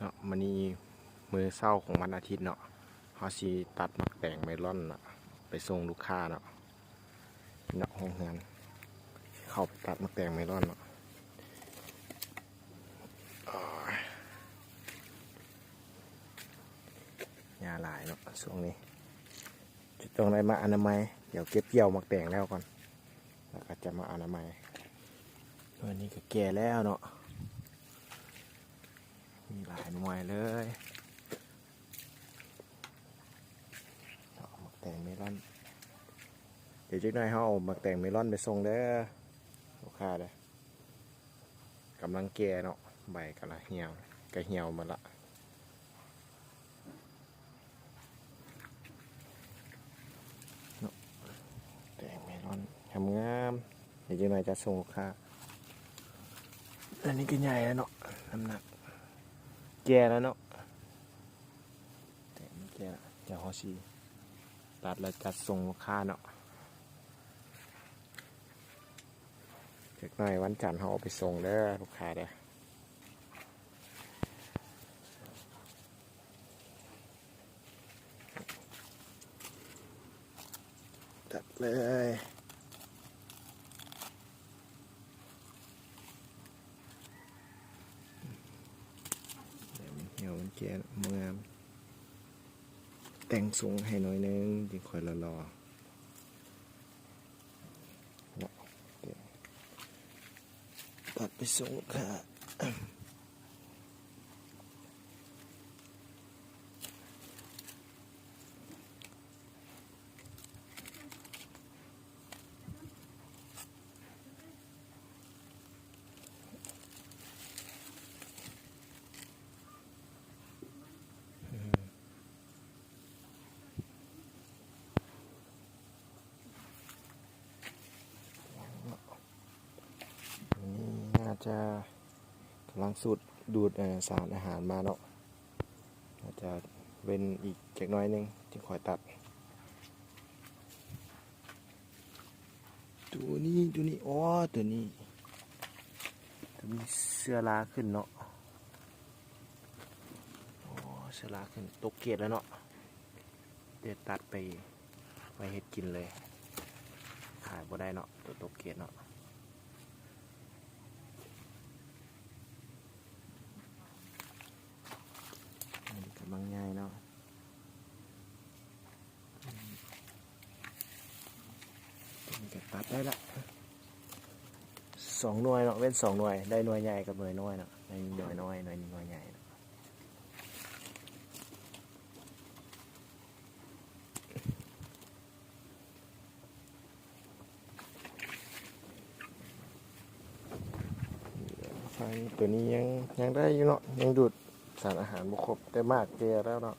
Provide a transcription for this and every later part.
เนาะมันนี่มือเศร้าของวันอาทิตย์เนาะเขาสิตัดมักแต่งเมลอนเนาะไปส่งลูกค้าเนาะเนาะห้องงานเข้าไปตัดมักแต่งเมลอนเนาะยาหลายเนาะช่วงนี้จะต้องได้มาอนามัยเดี๋ยวเก็บเกี่ยวมักแต่งแล้วก่อนแล้วก็จะมาอนามัยวันนี้ก็แก่แล้วเนาะมีหลายหน่วยเลยมักแต่งเมลอนเดี๋ยวจักหน่อยเขาเอามักแต่งเมลอนไปส่งเด้อลูกค้าเด้อกำลังแก่เนาะใบกำลังเหี่ยวก็เหี่ยวหมาละเนาะแต่งเมลอนงามๆเดี๋ยวจักหน่อยจะส่งลูกค้าอันนี้ก็ใหญ่แล้วเนาะน้ำหนักแก่แล้วเนาะแต่ไม่แก่แล้วเดี๋ยวเขาสิตัดแล้วจัดส่งลูกค้าเนาะจักหน่อยวันจันทร์เขาเอาไปส่งเด้อลูกค้าเด้อตัดเลยเดี๋ยวมันแก่เมื่อแต่งสูงให้หน่อยนึงจึงค่อยรอตัดไปส่งค่ะน่าจะกำลังสูดดูดสารอาหารมาเนาะอาจจะเว้นอีกจักหน้อยนึงจึงค่อยตัดตัวนี้อ๋อตัวนี้เสื้อลาขึ้นเนาะโอ้เสื้อลาขึ้นตกเกตแล้วเนาะเดี๋ยวตัดไปไว้เฮ็ดกินเลยขายบ่ได้เนาะตัวตกเกตเนาะกำลังง่ายเนาะนี่ก็ตัดได้ละ2 หน่วยเนาะเว้น2 หน่วยได้หน่วยใหญ่กับหน่วยน้อยเนาะหน่วยน้อยหน่วยนี้หน่วยใหญ่เนาะไฟตัวนี้ยังได้อยู่เนาะยังดูดสารอาหารบ่ครบแต่มากแก่แล้วเนาะ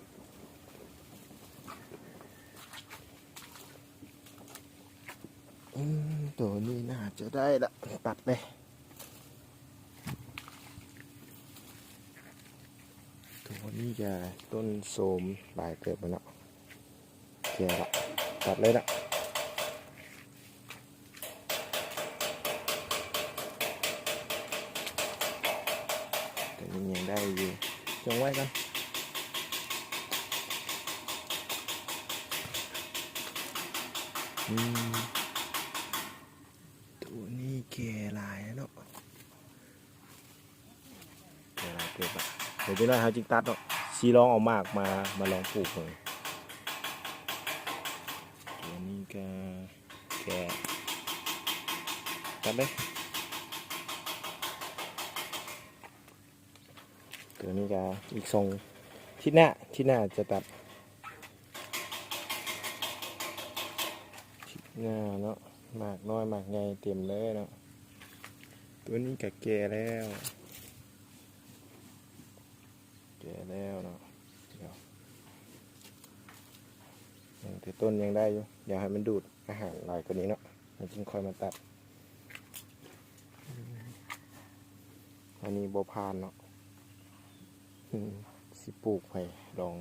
ตัวนี้น่าจะได้ละตัดเลยตัวนี้จะต้นโสมหลายเกิดมาเนาะแก่ละตัดเลยละแต่นี้ยังได้อยู่จงไว้กันตัวนี้แก่หลายเนาะแก่หลายเกิดละเดี๋ยวจะได้เขาจิกตัดเนาะซีลองเอามากมาลองปลูกเลยตัวนี้ก็แก่ตัดเลยตัวนี้ก็อีกทรงที่หน้าจะตัดที่หน้าเนาะหมากน้อยหมากใหญ่เต็มเลยเนาะตัวนี้ก็แก่แล้วเนาะเดี๋ยวแต่ต้นยังได้อยู่เดี๋ยวให้มันดูดอาหารหลายกว่านี้เนาะมันจึงค่อยมาตัดอันนี้โบพานเนาะสิปลูกไปลอง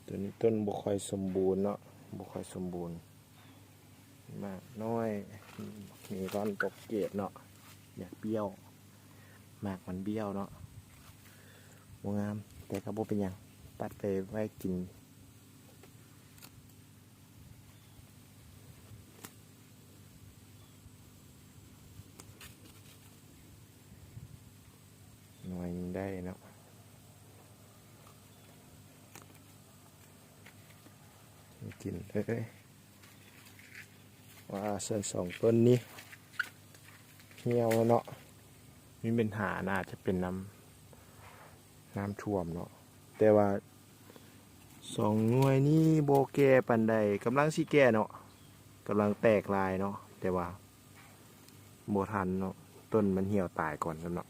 ตัวนี้ต้นบ่ค่อยสมบูรณ์เนาะ บ่ค่อยสมบูรณ์มากน้อยมีร้อนตกเกตเนาะอยากเบี้ยวมากมันเบี้ยวเนาะบ่งามแต่ก็บ่เป็นหยังตัดไปไว้กินหน่อยนึงได้เนาะกินว่าส่วนสองต้นนี้เหี่ยวเนาะมีปัญหาน่าจะเป็นน้ำท่วมเนาะแต่ว่าสองหน่วยนี้โบแก่ปันใดกำลังสิแก่เนาะกำลังแตกลายเนาะแต่ว่าโบทันเนาะต้นมันเหี่ยวตายก่อนกันเนาะ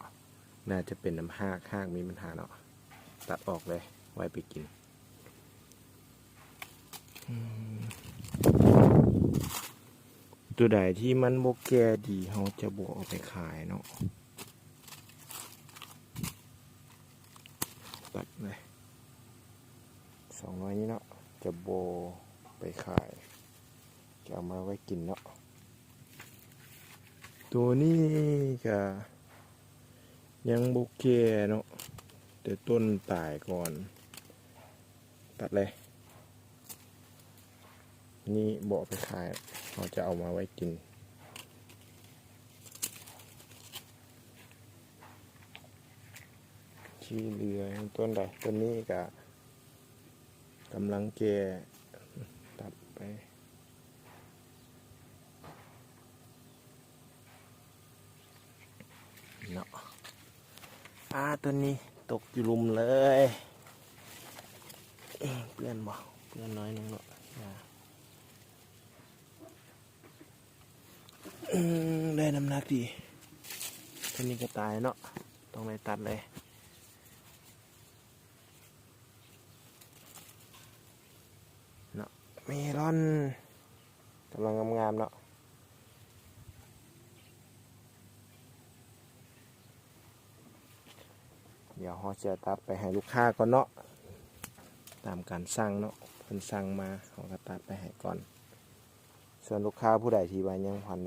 น่าจะเป็นน้ำห้างมีปัญหาเนาะตัดออกเลยไว้ไปกินตัวใดที่มันโบแก่ดีเขาจะบวกเอาไปขายเนาะตัดเลย200นี้เนาะจะโบไปขายจะเอามาไว้กินเนาะตัวนี้ก็ยังโบแก่เนาะแต่ต้นตายก่อนตัดเลยนี่โบไปขายเราจะเอามาไว้กินที่เหลือต้นใดต้นนี้ก็กำลังแก่ตัดไปเนาะต้นนี้ตกอยู่ลุมเลยเพื่อนบอกเพื่อนน้อยนึงเนาะได้น้ำหนักดีต้นนี้ก็ตายเนาะต้องไปตัดเลยเนาะเมลอนกำลังงามๆเนาะเดี๋ยวเราจะตัดไปให้ลูกค้าก่อนเนาะตามการสั่งเนาะเพิ่นสั่งมาเราก็ตัดไปให้ก่อนส่วนลูกค้าผู้ใดที่ว่ายังพัน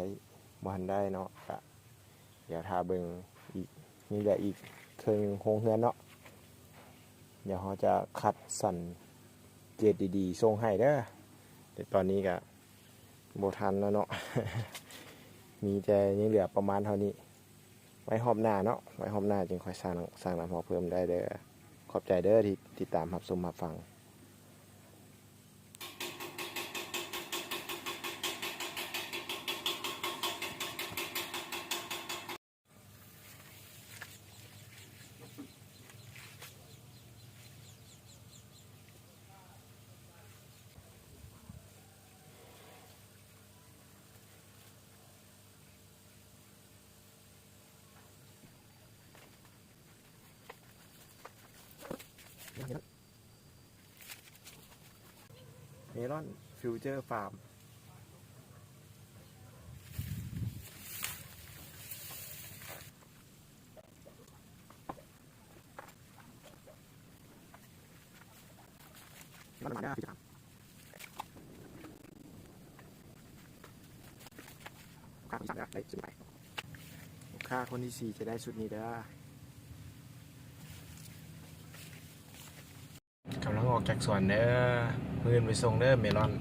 ได้เนาะก็เดี๋ยวทาเบิ่งอีกนี่แหละอีกเครื่องโฮงเฮือนเนาะเดี๋ยวเราจะคัดสั่นเกรดดีๆส่งให้เด้อแต่ตอนนี้ก็บ่ทันแล้วเนาะ มีแต่ยังเหลือประมาณเท่านี้ไว้หอบหน้าเนาะไว้หอบหน้าจึงค่อยสร้างน้ำหอมเพิ่มได้เด้อขอบใจเด้อที่ติดตามรับชมรับฟังเมลอนฟิวเจอร์ฟาร์มมันมาได้พี่ทำค่าคนที่3ได้ชุดไหนค่าคนที่4จะได้ชุดนี้เด้อกำลังออกจากสวนเด้อมือไปส่งเด้อเมลอน